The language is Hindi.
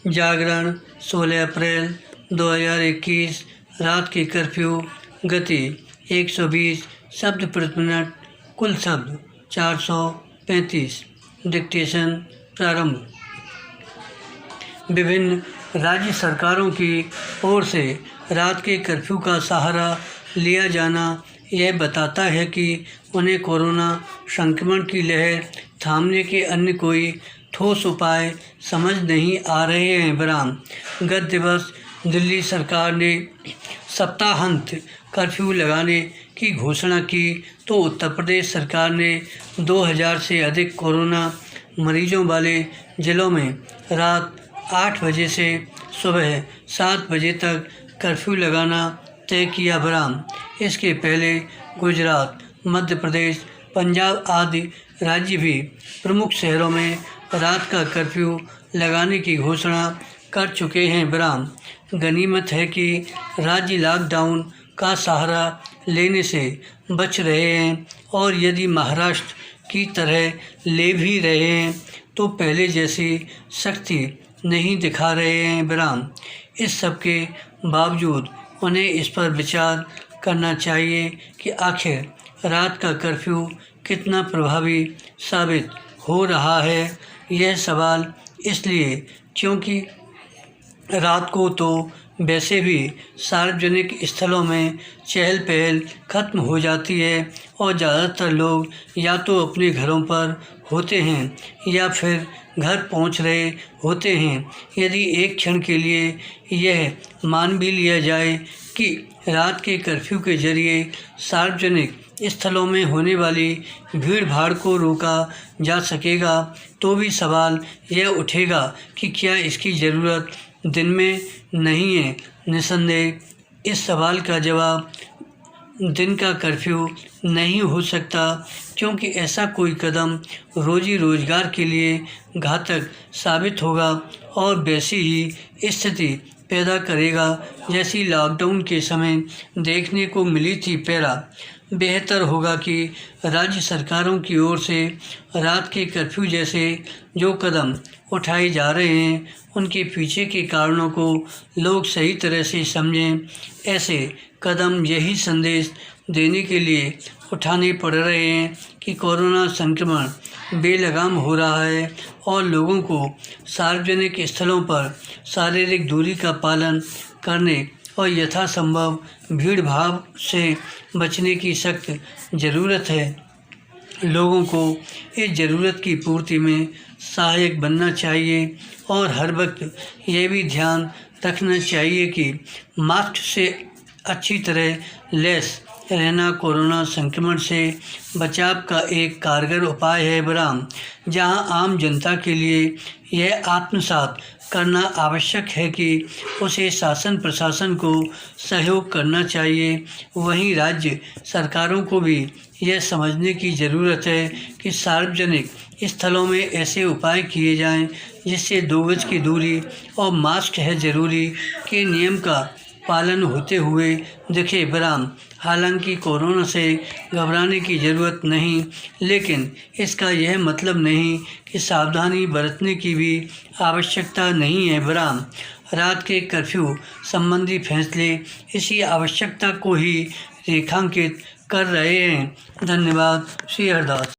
जागरण 16 अप्रैल 2021 रात की कर्फ्यू। गति 120 शब्द प्रति मिनट। कुल शब्द 435। डिक्टेशन प्रारंभ। विभिन्न राज्य सरकारों की ओर से रात के कर्फ्यू का सहारा लिया जाना यह बताता है कि उन्हें कोरोना संक्रमण की लहर थामने के अन्य कोई ठोस उपाय समझ नहीं आ रहे हैं। विराम। गत दिवस दिल्ली सरकार ने सप्ताहांत कर्फ्यू लगाने की घोषणा की तो उत्तर प्रदेश सरकार ने 2000 से अधिक कोरोना मरीजों वाले जिलों में रात 8 बजे से सुबह 7 बजे तक कर्फ्यू लगाना तय किया। विराम। इसके पहले गुजरात, मध्य प्रदेश, पंजाब आदि राज्य भी प्रमुख शहरों में रात का कर्फ्यू लगाने की घोषणा कर चुके हैं। विराम। गनीमत है कि राज्य लॉकडाउन का सहारा लेने से बच रहे हैं और यदि महाराष्ट्र की तरह ले भी रहे हैं तो पहले जैसी सख्ती नहीं दिखा रहे हैं। विराम। इस सब के बावजूद उन्हें इस पर विचार करना चाहिए कि आखिर रात का कर्फ्यू कितना प्रभावी साबित हो रहा है। यह सवाल इसलिए क्योंकि रात को तो वैसे भी सार्वजनिक स्थलों में चहल पहल खत्म हो जाती है और ज़्यादातर लोग या तो अपने घरों पर होते हैं या फिर घर पहुंच रहे होते हैं। यदि एक क्षण के लिए यह मान भी लिया जाए कि रात के कर्फ्यू के जरिए सार्वजनिक स्थलों में होने वाली भीड़ भाड़ को रोका जा सकेगा तो भी सवाल यह उठेगा कि क्या इसकी ज़रूरत दिन में नहीं है। निस्संदेह इस सवाल का जवाब दिन का कर्फ्यू नहीं हो सकता क्योंकि ऐसा कोई कदम रोजी रोजगार के लिए घातक साबित होगा और वैसी ही स्थिति पैदा करेगा जैसी लॉकडाउन के समय देखने को मिली थी। पैरा। बेहतर होगा कि राज्य सरकारों की ओर से रात के कर्फ्यू जैसे जो कदम उठाए जा रहे हैं उनके पीछे के कारणों को लोग सही तरह से समझें। ऐसे कदम यही संदेश देने के लिए उठाने पड़ रहे हैं कि कोरोना संक्रमण बेलगाम हो रहा है और लोगों को सार्वजनिक स्थलों पर शारीरिक दूरी का पालन करने और यथासंभव भीड़ भाड़ से बचने की सख्त ज़रूरत है। लोगों को इस ज़रूरत की पूर्ति में सहायक बनना चाहिए और हर वक्त यह भी ध्यान रखना चाहिए कि मास्क से अच्छी तरह लैस रहना कोरोना संक्रमण से बचाव का एक कारगर उपाय है। विराम। जहां आम जनता के लिए यह आत्मसात करना आवश्यक है कि उसे शासन प्रशासन को सहयोग करना चाहिए, वहीं राज्य सरकारों को भी यह समझने की ज़रूरत है कि सार्वजनिक स्थलों में ऐसे उपाय किए जाएं जिससे 2 गज की दूरी और मास्क है ज़रूरी के नियम का पालन होते हुए दिखे। विराम। हालांकि कोरोना से घबराने की ज़रूरत नहीं, लेकिन इसका यह मतलब नहीं कि सावधानी बरतने की भी आवश्यकता नहीं है। विराम। रात के कर्फ्यू संबंधी फैसले इसी आवश्यकता को ही रेखांकित कर रहे हैं। धन्यवाद। श्री हरदास।